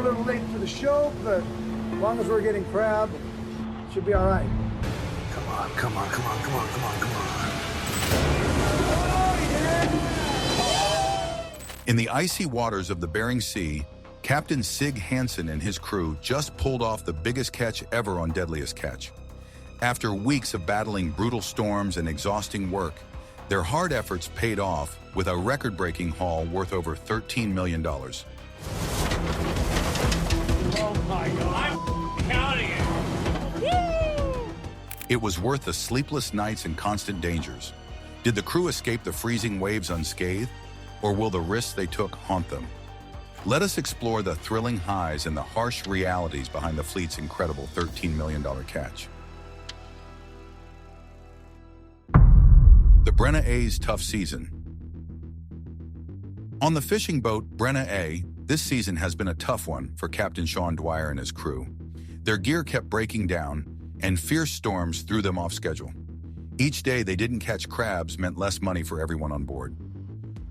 little late for the show, but as long as we're getting crab, it should be all right. Come on, come on, come on, come on, come on, come on. In the icy waters of the Bering Sea, Captain Sig Hansen and his crew just pulled off the biggest catch ever on Deadliest Catch. After weeks of battling brutal storms and exhausting work, their hard efforts paid off with a record-breaking haul worth over $13 million. Oh my God, I'm counting it. Woo! It was worth the sleepless nights and constant dangers. Did the crew escape the freezing waves unscathed, or will the risks they took haunt them? Let us explore the thrilling highs and the harsh realities behind the fleet's incredible $13 million catch. The Brena A's tough season. On the fishing boat Brena A, this season has been a tough one for Captain Sean Dwyer and his crew. Their gear kept breaking down, and fierce storms threw them off schedule. Each day they didn't catch crabs meant less money for everyone on board.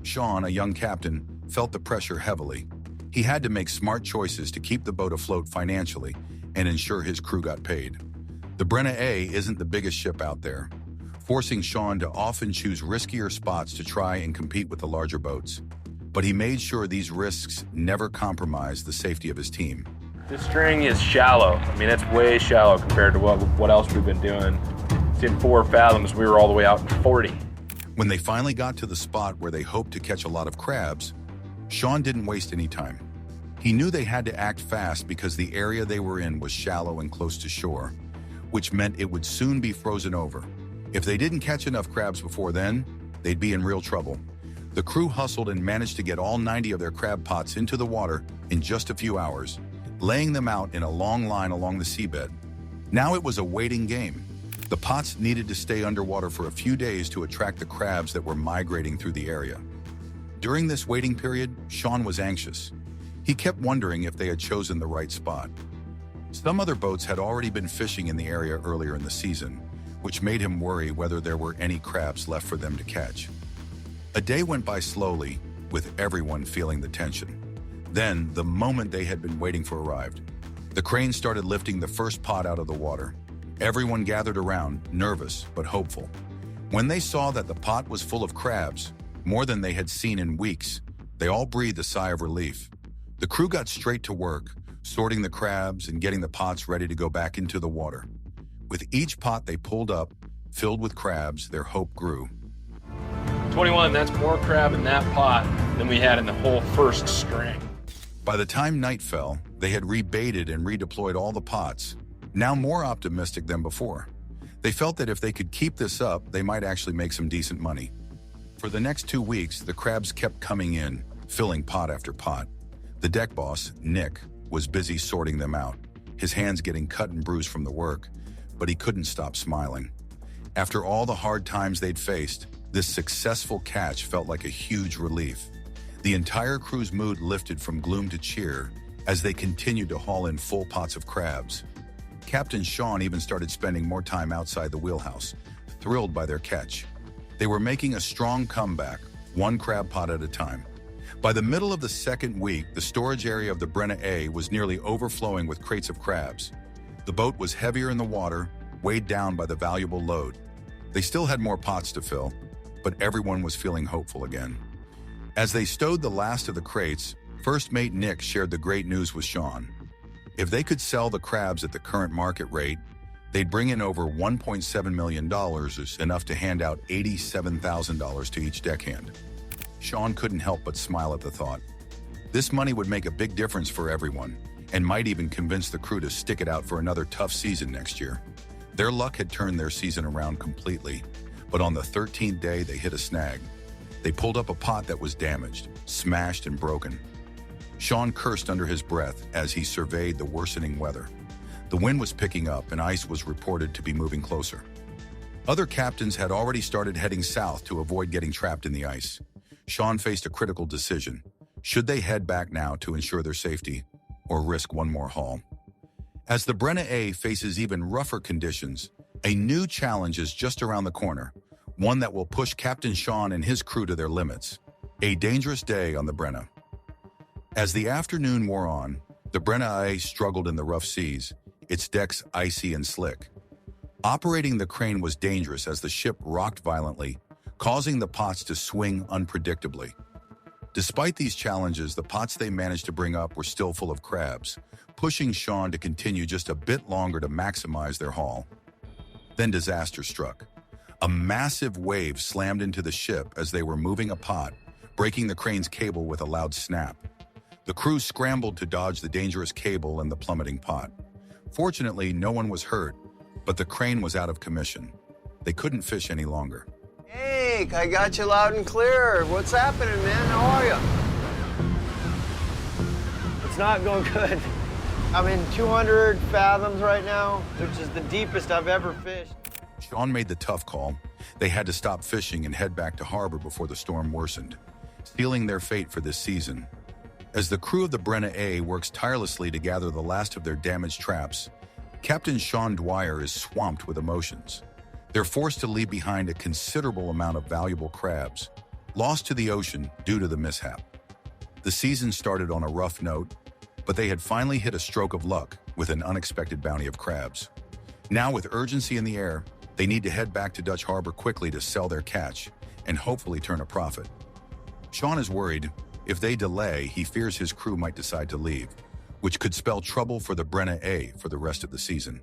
Sean, a young captain, felt the pressure heavily. He had to make smart choices to keep the boat afloat financially and ensure his crew got paid. The Brena A isn't the biggest ship out there, forcing Sean to often choose riskier spots to try and compete with the larger boats. But he made sure these risks never compromised the safety of his team. This string is shallow. I mean, it's way shallow compared to what else we've been doing. It's in 4 fathoms. We were all the way out in 40. When they finally got to the spot where they hoped to catch a lot of crabs, Sean didn't waste any time. He knew they had to act fast because the area they were in was shallow and close to shore, which meant it would soon be frozen over. If they didn't catch enough crabs before then, they'd be in real trouble. The crew hustled and managed to get all 90 of their crab pots into the water in just a few hours, laying them out in a long line along the seabed. Now it was a waiting game. The pots needed to stay underwater for a few days to attract the crabs that were migrating through the area. During this waiting period, Sean was anxious. He kept wondering if they had chosen the right spot. Some other boats had already been fishing in the area earlier in the season, which made him worry whether there were any crabs left for them to catch. A day went by slowly, with everyone feeling the tension. Then, the moment they had been waiting for arrived. The crane started lifting the first pot out of the water. Everyone gathered around, nervous but hopeful. When they saw that the pot was full of crabs, more than they had seen in weeks, they all breathed a sigh of relief. The crew got straight to work, sorting the crabs and getting the pots ready to go back into the water. With each pot they pulled up, filled with crabs, their hope grew. 21, that's more crab in that pot than we had in the whole first string. By the time night fell, they had rebaited and redeployed all the pots, now more optimistic than before. They felt that if they could keep this up, they might actually make some decent money. For the next 2 weeks, the crabs kept coming in, filling pot after pot. The deck boss, Nick, was busy sorting them out, his hands getting cut and bruised from the work, but he couldn't stop smiling. After all the hard times they'd faced, this successful catch felt like a huge relief. The entire crew's mood lifted from gloom to cheer as they continued to haul in full pots of crabs. Captain Sean even started spending more time outside the wheelhouse, thrilled by their catch. They were making a strong comeback, 1 crab pot at a time. By the middle of the second week, the storage area of the Brena A was nearly overflowing with crates of crabs. The boat was heavier in the water, weighed down by the valuable load. They still had more pots to fill, but everyone was feeling hopeful again. As they stowed the last of the crates, First Mate Nick shared the great news with Sean. If they could sell the crabs at the current market rate, they'd bring in over $1.7 million, enough to hand out $87,000 to each deckhand. Sean couldn't help but smile at the thought. This money would make a big difference for everyone, and might even convince the crew to stick it out for another tough season next year. Their luck had turned their season around completely, but on the 13th day they hit a snag. They pulled up a pot that was damaged, smashed and broken. Sean cursed under his breath as he surveyed the worsening weather. The wind was picking up and ice was reported to be moving closer. Other captains had already started heading south to avoid getting trapped in the ice. Sean faced a critical decision. Should they head back now to ensure their safety, or risk one more haul? As the Brena A faces even rougher conditions, a new challenge is just around the corner, one that will push Captain Sean and his crew to their limits. A dangerous day on the Brena. As the afternoon wore on, The Brena A struggled in the rough seas, its decks icy and slick. Operating the crane was dangerous as the ship rocked violently, causing the pots to swing unpredictably. Despite these challenges, the pots they managed to bring up were still full of crabs, pushing Sean to continue just a bit longer to maximize their haul. Then disaster struck. A massive wave slammed into the ship as they were moving a pot, breaking the crane's cable with a loud snap. The crew scrambled to dodge the dangerous cable and the plummeting pot. Fortunately, no one was hurt, but the crane was out of commission. They couldn't fish any longer. Hey, I got you loud and clear. What's happening, man? How are you? It's not going good. I'm in 200 fathoms right now, which is the deepest I've ever fished. Sean made the tough call. They had to stop fishing and head back to harbor before the storm worsened, sealing their fate for this season. As the crew of the Brena A works tirelessly to gather the last of their damaged traps, Captain Sean Dwyer is swamped with emotions. They're forced to leave behind a considerable amount of valuable crabs, lost to the ocean due to the mishap. The season started on a rough note, but they had finally hit a stroke of luck with an unexpected bounty of crabs. Now, with urgency in the air, they need to head back to Dutch Harbor quickly to sell their catch and hopefully turn a profit. Sean is worried. If they delay, he fears his crew might decide to leave, which could spell trouble for the Brena A for the rest of the season.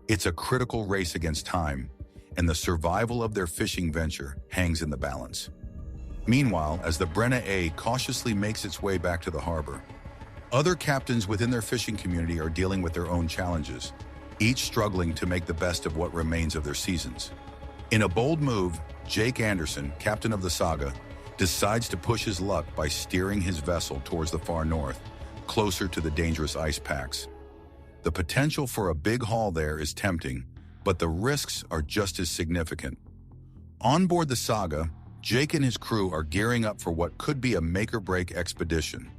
It's a critical race against time, and the survival of their fishing venture hangs in the balance. Meanwhile, as the Brena A cautiously makes its way back to the harbor, other captains within their fishing community are dealing with their own challenges, each struggling to make the best of what remains of their seasons. In a bold move, Jake Anderson, captain of the Saga, decides to push his luck by steering his vessel towards the far north, closer to the dangerous ice packs. The potential for a big haul there is tempting, but the risks are just as significant. On board the Saga, Jake and his crew are gearing up for what could be a make-or-break expedition.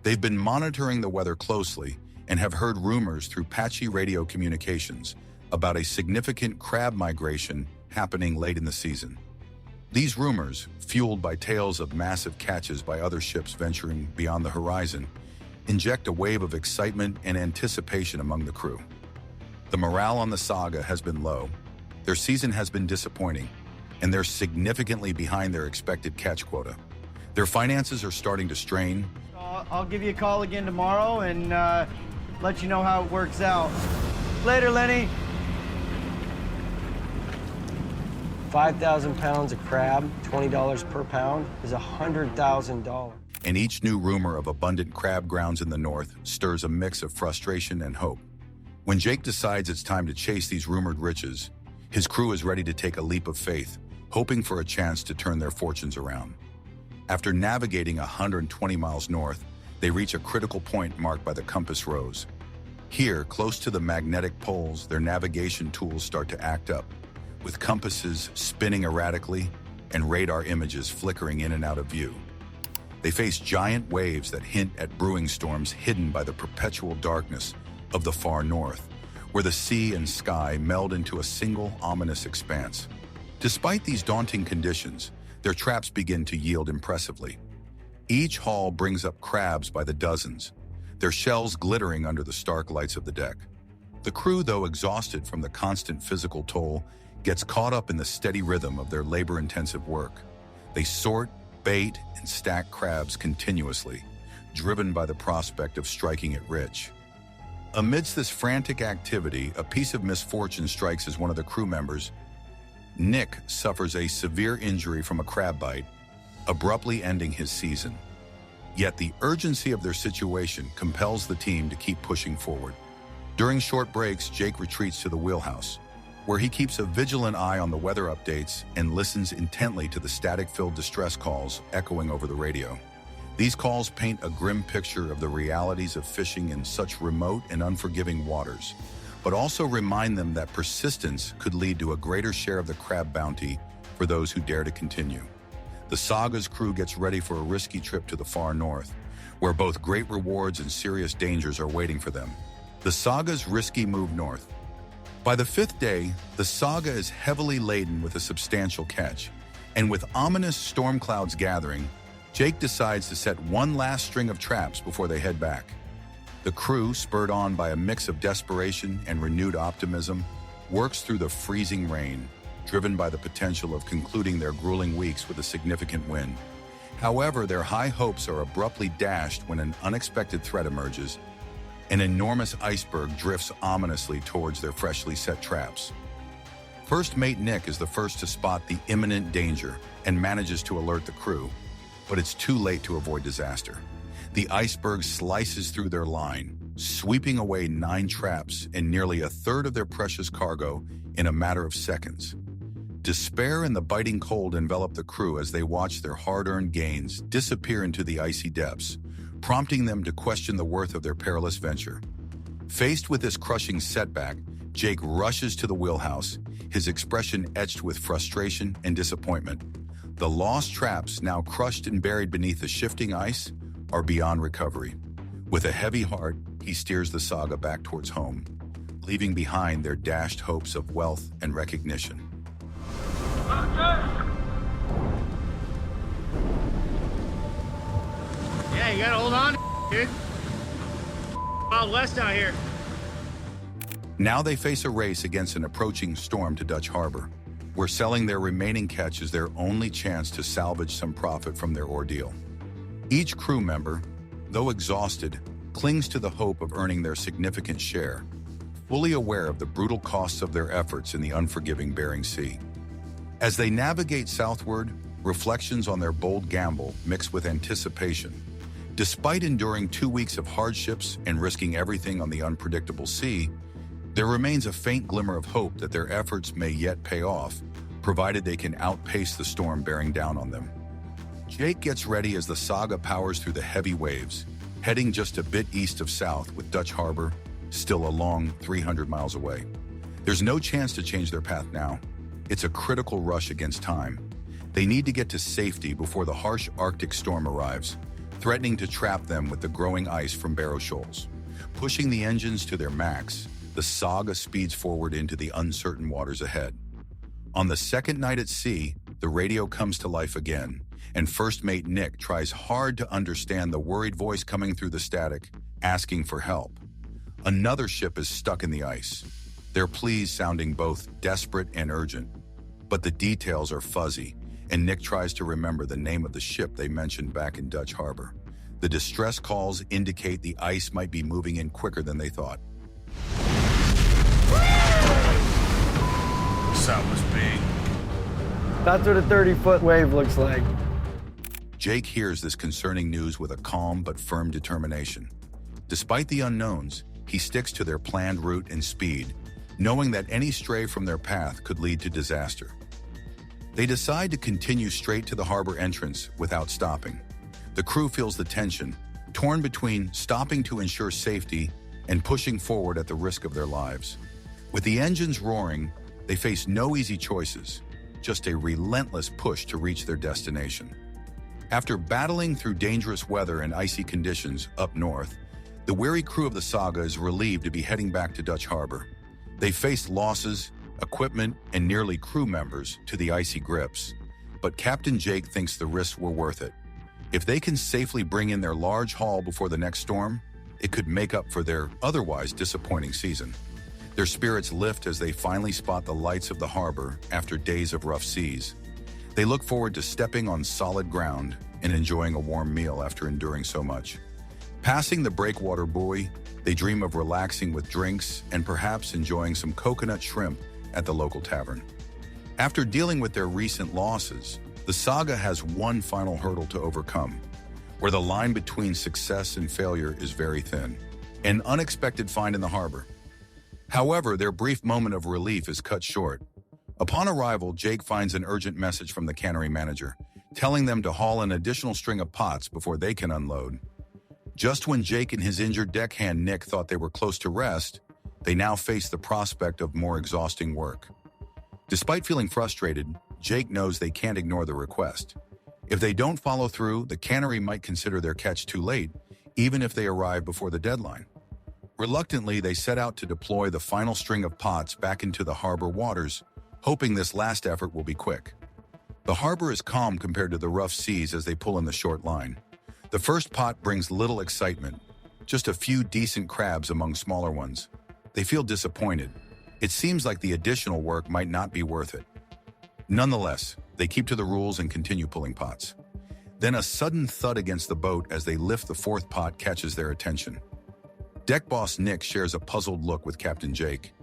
They've been monitoring the weather closely and have heard rumors through patchy radio communications about a significant crab migration happening late in the season. These rumors, fueled by tales of massive catches by other ships venturing beyond the horizon, inject a wave of excitement and anticipation among the crew. The morale on the Saga has been low, their season has been disappointing, and they're significantly behind their expected catch quota. Their finances are starting to strain. I'll give you a call again tomorrow and let you know how it works out. Later, Lenny. 5,000 pounds of crab, $20 per pound, is $100,000. And each new rumor of abundant crab grounds in the north stirs a mix of frustration and hope. When Jake decides it's time to chase these rumored riches, his crew is ready to take a leap of faith, hoping for a chance to turn their fortunes around. After navigating 120 miles north, they reach a critical point marked by the compass rose. Here, close to the magnetic poles, their navigation tools start to act up, with compasses spinning erratically and radar images flickering in and out of view. They face giant waves that hint at brewing storms hidden by the perpetual darkness of the far north, where the sea and sky meld into a single ominous expanse. Despite these daunting conditions, their traps begin to yield impressively. Each haul brings up crabs by the dozens, their shells glittering under the stark lights of the deck. The crew, though exhausted from the constant physical toll, gets caught up in the steady rhythm of their labor-intensive work. They sort, bait, and stack crabs continuously, driven by the prospect of striking it rich. Amidst this frantic activity, a piece of misfortune strikes as one of the crew members. Nick suffers a severe injury from a crab bite, abruptly ending his season. Yet the urgency of their situation compels the team to keep pushing forward. During short breaks, Jake retreats to the wheelhouse, where he keeps a vigilant eye on the weather updates and listens intently to the static-filled distress calls echoing over the radio. These calls paint a grim picture of the realities of fishing in such remote and unforgiving waters, but also remind them that persistence could lead to a greater share of the crab bounty for those who dare to continue. The Saga's crew gets ready for a risky trip to the far north, where both great rewards and serious dangers are waiting for them. The Saga's risky move north. By the fifth day, the Saga is heavily laden with a substantial catch, and with ominous storm clouds gathering, Jake decides to set one last string of traps before they head back. The crew, spurred on by a mix of desperation and renewed optimism, works through the freezing rain, driven by the potential of concluding their grueling weeks with a significant win. However, their high hopes are abruptly dashed when an unexpected threat emerges. An enormous iceberg drifts ominously towards their freshly set traps. First Mate Nick is the first to spot the imminent danger and manages to alert the crew, but it's too late to avoid disaster. The iceberg slices through their line, sweeping away 9 traps and nearly a third of their precious cargo in a matter of seconds. Despair and the biting cold envelop the crew as they watch their hard-earned gains disappear into the icy depths, prompting them to question the worth of their perilous venture. Faced with this crushing setback, Jake rushes to the wheelhouse, his expression etched with frustration and disappointment. The lost traps, now crushed and buried beneath the shifting ice, are beyond recovery. With a heavy heart, he steers the Saga back towards home, leaving behind their dashed hopes of wealth and recognition. Yeah, you gotta hold on, dude. Wild West out here. Now they face a race against an approaching storm to Dutch Harbor, where selling their remaining catch is their only chance to salvage some profit from their ordeal. Each crew member, though exhausted, clings to the hope of earning their significant share, fully aware of the brutal costs of their efforts in the unforgiving Bering Sea. As they navigate southward, reflections on their bold gamble mix with anticipation. Despite enduring 2 weeks of hardships and risking everything on the unpredictable sea, there remains a faint glimmer of hope that their efforts may yet pay off, provided they can outpace the storm bearing down on them. Jake gets ready as the Saga powers through the heavy waves, heading just a bit east of south with Dutch Harbor still a long 300 miles away. There's no chance to change their path now. It's a critical rush against time. They need to get to safety before the harsh Arctic storm arrives, threatening to trap them with the growing ice from Barrow Shoals. Pushing the engines to their max, the Saga speeds forward into the uncertain waters ahead. On the second night at sea, the radio comes to life again, and First Mate Nick tries hard to understand the worried voice coming through the static, asking for help. Another ship is stuck in the ice, their pleas sounding both desperate and urgent. But the details are fuzzy, and Nick tries to remember the name of the ship they mentioned back in Dutch Harbor. The distress calls indicate the ice might be moving in quicker than they thought. That was big. That's what a 30-foot wave looks like. Jake hears this concerning news with a calm but firm determination. Despite the unknowns, he sticks to their planned route and speed, knowing that any stray from their path could lead to disaster. They decide to continue straight to the harbor entrance without stopping. The crew feels the tension, torn between stopping to ensure safety and pushing forward at the risk of their lives. With the engines roaring, they face no easy choices, just a relentless push to reach their destination. After battling through dangerous weather and icy conditions up north, the weary crew of the Saga is relieved to be heading back to Dutch Harbor. They faced losses, equipment, and nearly crew members to the icy grips, but Captain Jake thinks the risks were worth it. If they can safely bring in their large haul before the next storm, it could make up for their otherwise disappointing season. Their spirits lift as they finally spot the lights of the harbor after days of rough seas. They look forward to stepping on solid ground and enjoying a warm meal after enduring so much. Passing the breakwater buoy, they dream of relaxing with drinks and perhaps enjoying some coconut shrimp at the local tavern. After dealing with their recent losses, the Saga has one final hurdle to overcome, where the line between success and failure is very thin. An unexpected find in the harbor. However, their brief moment of relief is cut short. Upon arrival, Jake finds an urgent message from the cannery manager, telling them to haul an additional string of pots before they can unload. Just when Jake and his injured deckhand Nick thought they were close to rest, they now face the prospect of more exhausting work. Despite feeling frustrated, Jake knows they can't ignore the request. If they don't follow through, the cannery might consider their catch too late, even if they arrive before the deadline. Reluctantly, they set out to deploy the final string of pots back into the harbor waters, hoping this last effort will be quick. The harbor is calm compared to the rough seas as they pull in the short line. The first pot brings little excitement, Just a few decent crabs among smaller ones. They feel disappointed. It seems like the additional work might not be worth it. Nonetheless, they keep to the rules and continue pulling pots. Then a sudden thud against the boat as they lift the fourth pot catches their attention. Deck boss Nick shares a puzzled look with Captain Jake.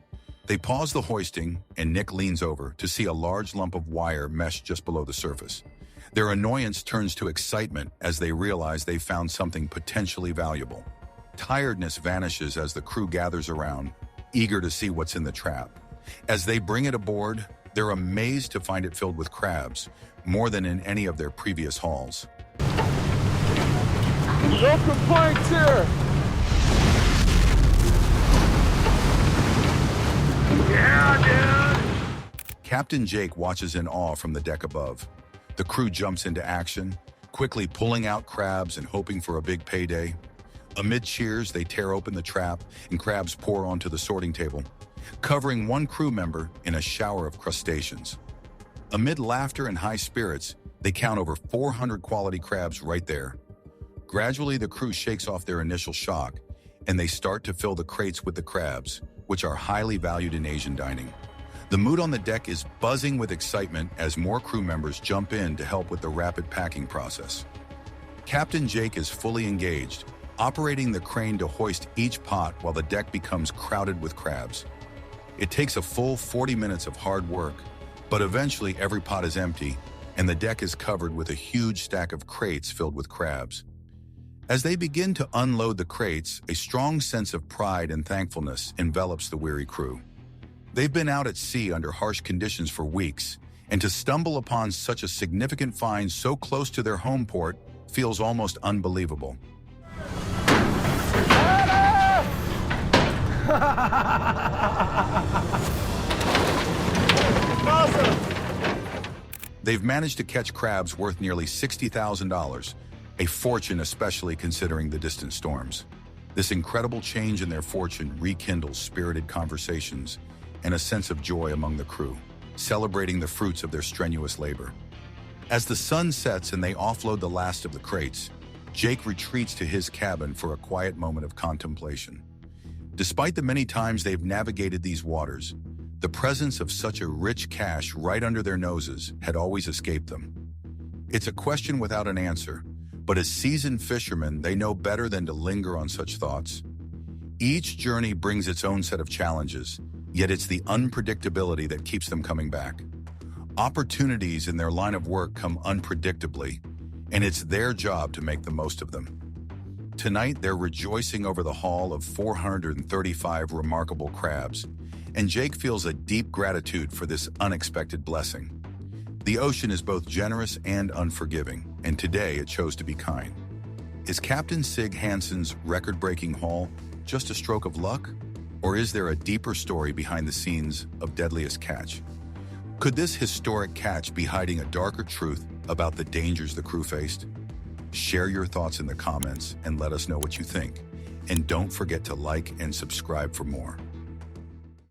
They pause the hoisting, and Nick leans over to see a large lump of wire meshed just below the surface. Their annoyance turns to excitement as they realize they've found something potentially valuable. Tiredness vanishes as the crew gathers around, eager to see what's in the trap. As they bring it aboard, they're amazed to find it filled with crabs, more than in any of their previous hauls. No complaints here. Yeah, dude! Captain Jake watches in awe from the deck above. The crew jumps into action, quickly pulling out crabs and hoping for a big payday. Amid cheers, they tear open the trap and crabs pour onto the sorting table, covering one crew member in a shower of crustaceans. Amid laughter and high spirits, they count over 400 quality crabs right there. Gradually, the crew shakes off their initial shock, and they start to fill the crates with the crabs, which are highly valued in Asian dining. The mood on the deck is buzzing with excitement as more crew members jump in to help with the rapid packing process. Captain Jake is fully engaged, operating the crane to hoist each pot while the deck becomes crowded with crabs. It takes a full 40 minutes of hard work, but eventually every pot is empty, and the deck is covered with a huge stack of crates filled with crabs. As they begin to unload the crates, a strong sense of pride and thankfulness envelops the weary crew. They've been out at sea under harsh conditions for weeks, and to stumble upon such a significant find so close to their home port feels almost unbelievable. Awesome. They've managed to catch crabs worth nearly $60,000, a fortune especially considering the distant storms. This incredible change in their fortune rekindles spirited conversations and a sense of joy among the crew, celebrating the fruits of their strenuous labor. As the sun sets and they offload the last of the crates, Jake retreats to his cabin for a quiet moment of contemplation. Despite the many times they've navigated these waters, the presence of such a rich cache right under their noses had always escaped them. It's a question without an answer, but as seasoned fishermen, they know better than to linger on such thoughts. Each journey brings its own set of challenges, yet it's the unpredictability that keeps them coming back. Opportunities in their line of work come unpredictably, and it's their job to make the most of them. Tonight, they're rejoicing over the haul of 435 remarkable crabs, and Jake feels a deep gratitude for this unexpected blessing. The ocean is both generous and unforgiving, and today it chose to be kind. Is Captain Sig Hansen's record-breaking haul just a stroke of luck? Or is there a deeper story behind the scenes of Deadliest Catch? Could this historic catch be hiding a darker truth about the dangers the crew faced? Share your thoughts in the comments and let us know what you think. And don't forget to like and subscribe for more.